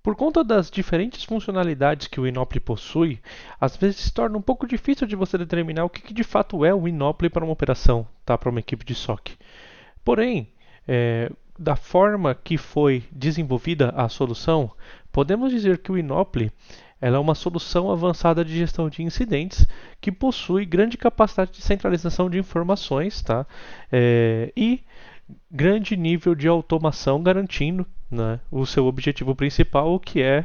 Por conta das diferentes funcionalidades que o Inopli possui, às vezes se torna um pouco difícil de você determinar o que de fato é o Inopli para uma operação, tá? Para uma equipe de SOC. Porém, da forma que foi desenvolvida a solução, podemos dizer que o Inopli ela é uma solução avançada de gestão de incidentes que possui grande capacidade de centralização de informações, tá? E grande nível de automação, garantindo, né, o seu objetivo principal, que é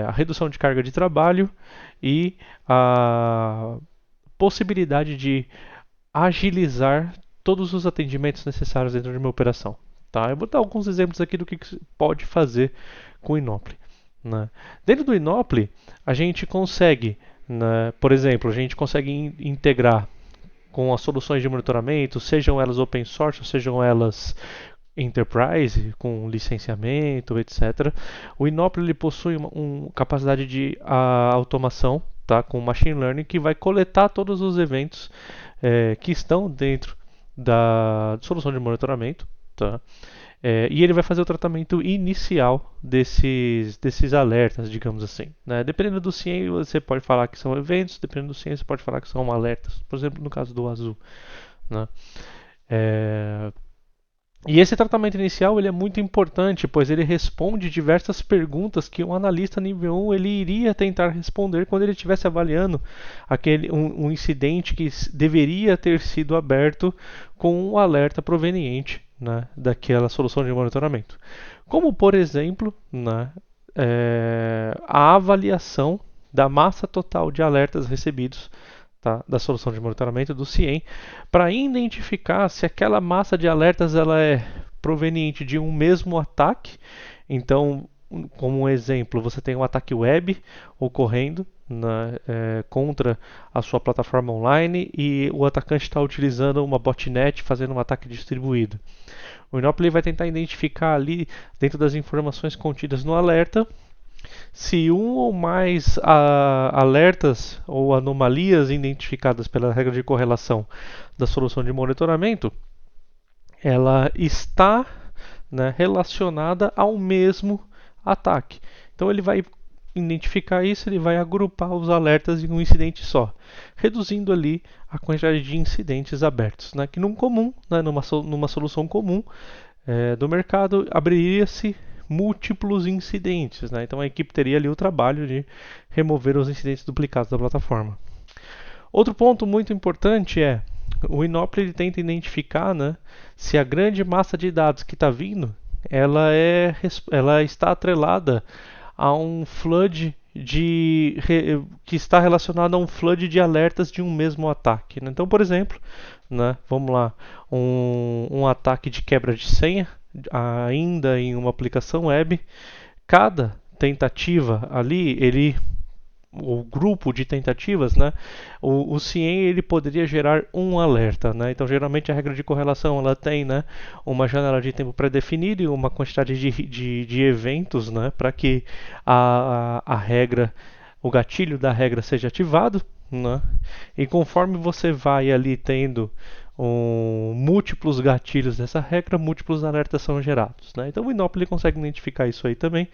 a redução de carga de trabalho e a possibilidade de agilizar todos os atendimentos necessários dentro de uma operação. Tá? Eu vou dar alguns exemplos aqui do que se pode fazer com o Inopli. Né? Dentro do Inopli, a gente consegue, né, por exemplo, a gente consegue integrar com as soluções de monitoramento, sejam elas open source, sejam elas enterprise, com licenciamento, etc. O Inopli ele possui uma capacidade de automação, tá, com machine learning, que vai coletar todos os eventos que estão dentro da solução de monitoramento, tá? E ele vai fazer o tratamento inicial desses alertas, digamos assim. Né? Dependendo do CIEM, você pode falar que são eventos, dependendo do CIEM, você pode falar que são alertas. Por exemplo, no caso do Azul. Né? É, E esse tratamento inicial ele é muito importante, pois ele responde diversas perguntas que um analista nível 1 ele iria tentar responder quando ele estivesse avaliando um incidente que deveria ter sido aberto com um alerta proveniente, né, daquela solução de monitoramento. Como, por exemplo, né, a avaliação da massa total de alertas recebidos, tá, da solução de monitoramento do CIEM, para identificar se aquela massa de alertas ela é proveniente de um mesmo ataque. Então, como um exemplo, você tem um ataque web ocorrendo, né, contra a sua plataforma online e o atacante está utilizando uma botnet fazendo um ataque distribuído. O Inopli vai tentar identificar ali, dentro das informações contidas no alerta, se um ou mais alertas ou anomalias identificadas pela regra de correlação da solução de monitoramento, ela está, né, relacionada ao mesmo ataque. Então ele vai identificar isso, ele vai agrupar os alertas em um incidente só, reduzindo ali a quantidade de incidentes abertos, né, que num comum, né, numa solução comum do mercado, abriria-se múltiplos incidentes. Né? Então a equipe teria ali o trabalho de remover os incidentes duplicados da plataforma. Outro ponto muito importante é o Inopli ele tenta identificar, né, se a grande massa de dados que está vindo ela está atrelada a um flood que está relacionado a um flood de alertas de um mesmo ataque. Né? Então, por exemplo, né, vamos lá, um ataque de quebra de senha, ainda em uma aplicação web, cada tentativa ali, o grupo de tentativas, né, o CIEM ele poderia gerar um alerta, né? Então geralmente a regra de correlação ela tem, né, uma janela de tempo pré-definida e uma quantidade de eventos, né, para que a regra, o gatilho da regra seja ativado, né? E conforme você vai ali tendo múltiplos gatilhos dessa regra, múltiplos alertas são gerados, né? Então o Inopli consegue identificar isso aí também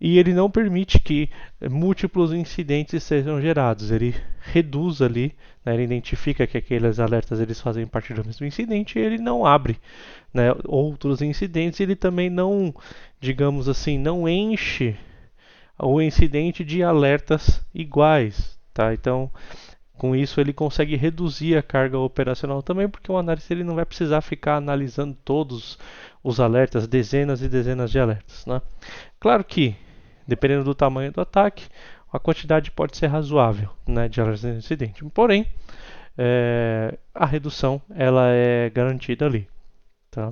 e ele não permite que múltiplos incidentes sejam gerados. Ele reduz ali, né, ele identifica que aqueles alertas eles fazem parte do mesmo incidente e ele não abre, né, outros incidentes. Ele também não, digamos assim, não enche o incidente de alertas iguais. Tá? Então, com isso ele consegue reduzir a carga operacional também, porque o analista ele não vai precisar ficar analisando todos os alertas, dezenas e dezenas de alertas. Né? Claro que dependendo do tamanho do ataque, a quantidade pode ser razoável, né, de alertas de incidente. Porém, a redução ela é garantida ali. Tá?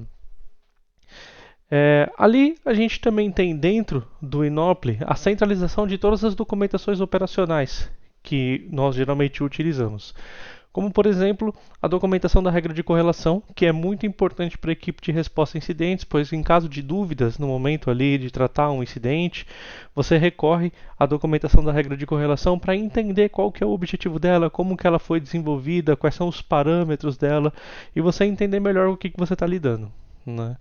Ali a gente também tem dentro do Inopli a centralização de todas as documentações operacionais que nós geralmente utilizamos. Como, por exemplo, a documentação da regra de correlação, que é muito importante para a equipe de resposta a incidentes, pois em caso de dúvidas no momento ali de tratar um incidente, você recorre à documentação da regra de correlação para entender qual que é o objetivo dela, como que ela foi desenvolvida, quais são os parâmetros dela, e você entender melhor o que você está lidando. Né?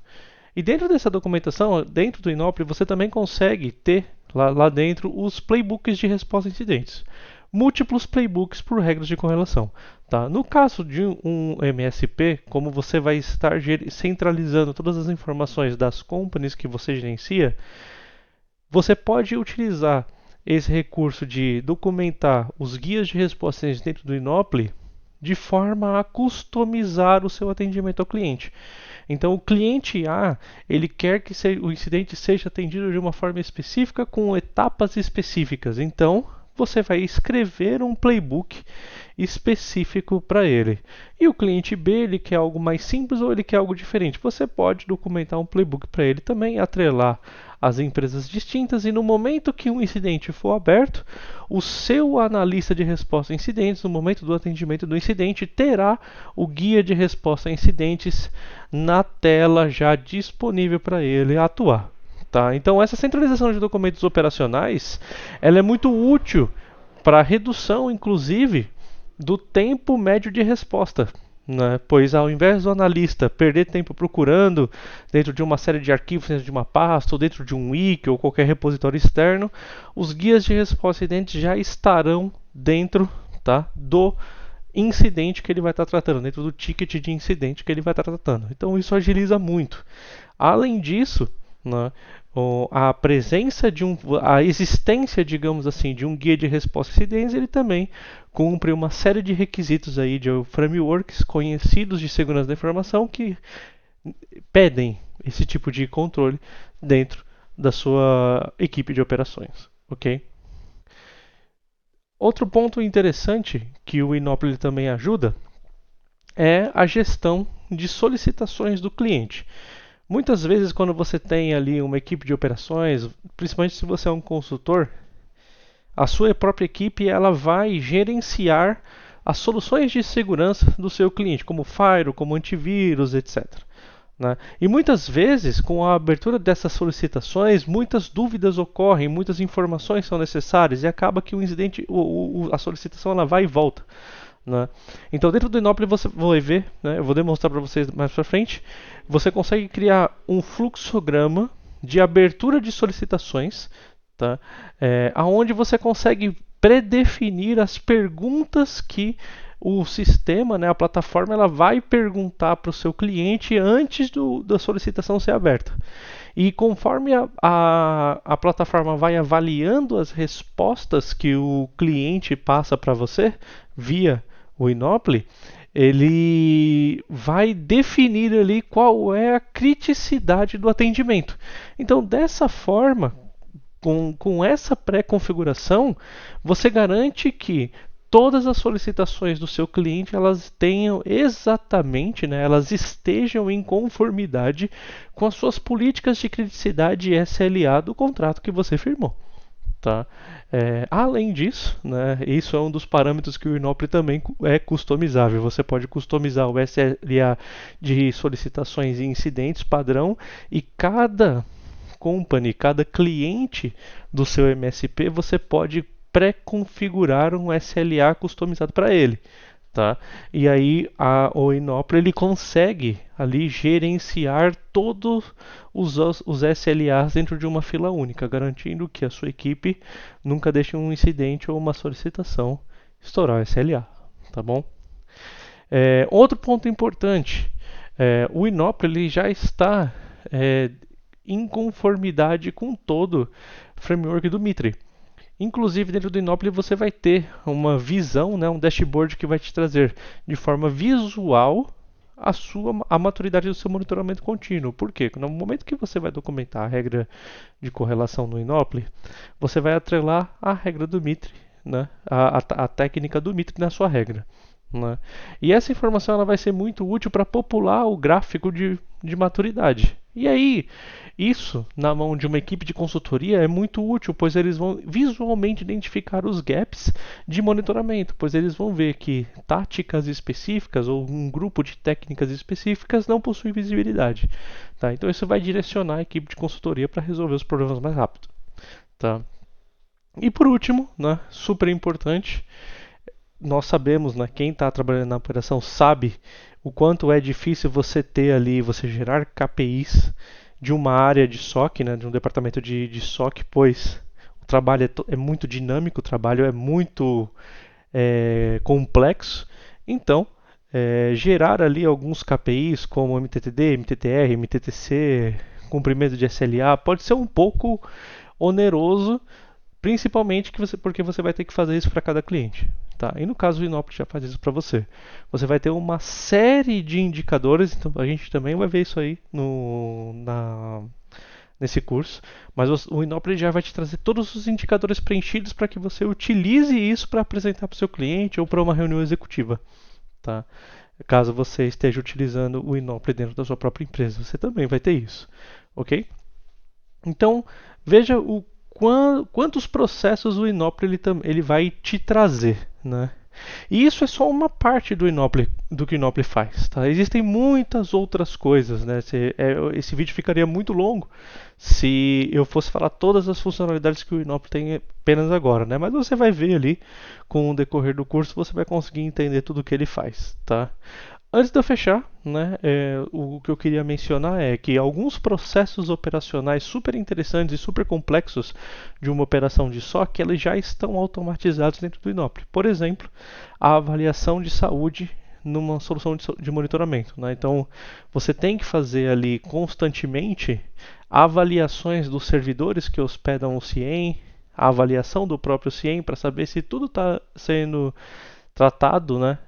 E dentro dessa documentação, dentro do Inopli, você também consegue ter lá dentro os playbooks de resposta a incidentes. Múltiplos playbooks por regras de correlação. Tá? No caso de um MSP, como você vai estar centralizando todas as informações das companies que você gerencia, você pode utilizar esse recurso de documentar os guias de resposta dentro do Inopli de forma a customizar o seu atendimento ao cliente. Então, o cliente A, ele quer que o incidente seja atendido de uma forma específica, com etapas específicas. Então, você vai escrever um playbook específico para ele. E o cliente B, ele quer algo mais simples ou ele quer algo diferente. Você pode documentar um playbook para ele também, atrelar as empresas distintas, e no momento que um incidente for aberto, o seu analista de resposta a incidentes, no momento do atendimento do incidente, terá o guia de resposta a incidentes na tela já disponível para ele atuar. Tá? Então, essa centralização de documentos operacionais, ela é muito útil para a redução, inclusive, do tempo médio de resposta. Né? Pois ao invés do analista perder tempo procurando dentro de uma série de arquivos, dentro de uma pasta, ou dentro de um wiki ou qualquer repositório externo, os guias de resposta a incidentes já estarão dentro, tá, do incidente que ele vai estar tratando, dentro do ticket de incidente que ele vai estar tratando. Então isso agiliza muito. Além disso, né, a presença a existência, digamos assim, de um guia de resposta a incidentes, ele também cumpre uma série de requisitos aí de frameworks conhecidos de segurança da informação que pedem esse tipo de controle dentro da sua equipe de operações, ok? Outro ponto interessante que o Inopli também ajuda é a gestão de solicitações do cliente. Muitas vezes, quando você tem ali uma equipe de operações, principalmente se você é um consultor, a sua própria equipe ela vai gerenciar as soluções de segurança do seu cliente, como firewall, como antivírus, etc. Né? E muitas vezes, com a abertura dessas solicitações, muitas dúvidas ocorrem, muitas informações são necessárias e acaba que o incidente, a solicitação ela vai e volta. Né? Então, dentro do Inopli você vai ver, né, eu vou demonstrar para vocês mais para frente, você consegue criar um fluxograma de abertura de solicitações, tá? Aonde você consegue predefinir as perguntas que o sistema, né, a plataforma, ela vai perguntar para o seu cliente antes da solicitação ser aberta. E conforme a plataforma vai avaliando as respostas que o cliente passa para você via o Inopli, ele vai definir ali qual é a criticidade do atendimento. Então, dessa forma, com essa pré-configuração, você garante que todas as solicitações do seu cliente elas tenham exatamente, né, elas estejam em conformidade com as suas políticas de criticidade SLA do contrato que você firmou. Tá? Além disso, né, isso é um dos parâmetros que o Inopli também é customizável. Você pode customizar o SLA de solicitações e incidentes padrão, e cada company, cada cliente do seu MSP, você pode pré-configurar um SLA customizado para ele. Tá? E aí o Inopli ele consegue ali gerenciar todos os SLAs dentro de uma fila única, garantindo que a sua equipe nunca deixe um incidente ou uma solicitação estourar o SLA. Tá bom? Outro ponto importante, o Inopli ele já está em conformidade com todo o framework do Mitre. Inclusive, dentro do Inopli você vai ter uma visão, né, um dashboard que vai te trazer de forma visual a maturidade do seu monitoramento contínuo. Por quê? No momento que você vai documentar a regra de correlação no Inopli, você vai atrelar a regra do Mitre, né, a técnica do Mitre na sua regra. Né? E essa informação ela vai ser muito útil para popular o gráfico de maturidade. E aí, isso na mão de uma equipe de consultoria é muito útil, pois eles vão visualmente identificar os gaps de monitoramento, pois eles vão ver que táticas específicas ou um grupo de técnicas específicas não possui visibilidade. Tá? Então isso vai direcionar a equipe de consultoria para resolver os problemas mais rápido. Tá? E por último, né, super importante, nós sabemos, né, quem está trabalhando na operação sabe o quanto é difícil você ter ali, você gerar KPIs de uma área de SOC, né, de um departamento de SOC, pois o trabalho é muito dinâmico, o trabalho é muito complexo. Então, gerar ali alguns KPIs como MTTD, MTTR, MTTC, cumprimento de SLA, pode ser um pouco oneroso, principalmente porque você vai ter que fazer isso para cada cliente. Tá? E no caso o Inopli já faz isso para você. Você vai ter uma série de indicadores, então a gente também vai ver isso aí nesse curso, mas o Inopli já vai te trazer todos os indicadores preenchidos para que você utilize isso para apresentar para o seu cliente ou para uma reunião executiva. Tá? Caso você esteja utilizando o Inopli dentro da sua própria empresa, você também vai ter isso. Ok? Então, veja quantos processos o Inopli ele vai te trazer, né? E isso é só uma parte do que o Inopli faz, tá? Existem muitas outras coisas, né? Esse vídeo ficaria muito longo se eu fosse falar todas as funcionalidades que o Inopli tem apenas agora, né? Mas você vai ver ali, com o decorrer do curso, você vai conseguir entender tudo o que ele faz, tá? Antes de eu fechar, né, o que eu queria mencionar é que alguns processos operacionais super interessantes e super complexos de uma operação de SOC, eles já estão automatizados dentro do Inopli. Por exemplo, a avaliação de saúde numa solução de monitoramento. Né? Então, você tem que fazer ali constantemente avaliações dos servidores que hospedam o CIEM, a avaliação do próprio CIEM para saber se tudo está sendo tratado, né,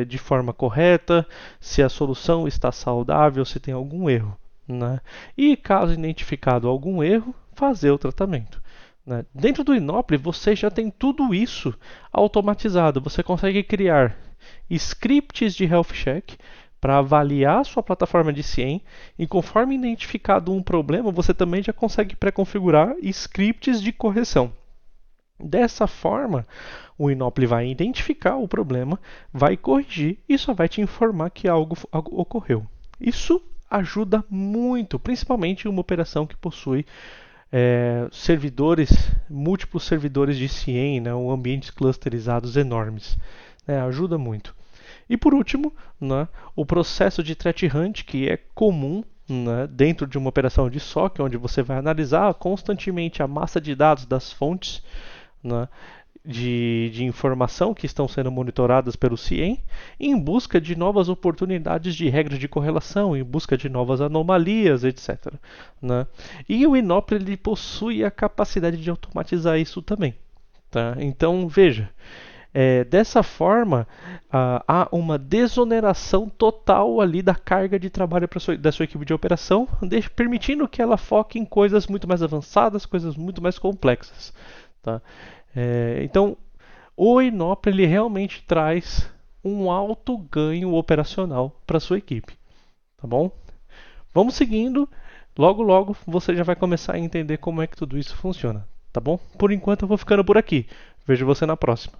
de forma correta, se a solução está saudável, se tem algum erro. Né? E caso identificado algum erro, fazer o tratamento. Né? Dentro do Inopli, você já tem tudo isso automatizado. Você consegue criar scripts de health check para avaliar a sua plataforma de CIEM e conforme identificado um problema, você também já consegue pré-configurar scripts de correção. Dessa forma, o Inopli vai identificar o problema, vai corrigir e só vai te informar que algo ocorreu. Isso ajuda muito, principalmente em uma operação que possui múltiplos servidores de CIEM, né, ou ambientes clusterizados enormes. Ajuda muito. E por último, né, o processo de threat hunt, que é comum, né, dentro de uma operação de SOC, onde você vai analisar constantemente a massa de dados das fontes, né, de informação que estão sendo monitoradas pelo CIEM, em busca de novas oportunidades de regras de correlação, em busca de novas anomalias, etc. Né? E o Inopli ele possui a capacidade de automatizar isso também. Tá? Então, veja, dessa forma, há uma desoneração total ali da carga de trabalho da sua equipe de operação, permitindo que ela foque em coisas muito mais avançadas, coisas muito mais complexas. Tá? Então, o Inopli ele realmente traz um alto ganho operacional para sua equipe. Tá bom? Vamos seguindo. Logo, logo você já vai começar a entender como é que tudo isso funciona. Tá bom? Por enquanto eu vou ficando por aqui. Vejo você na próxima.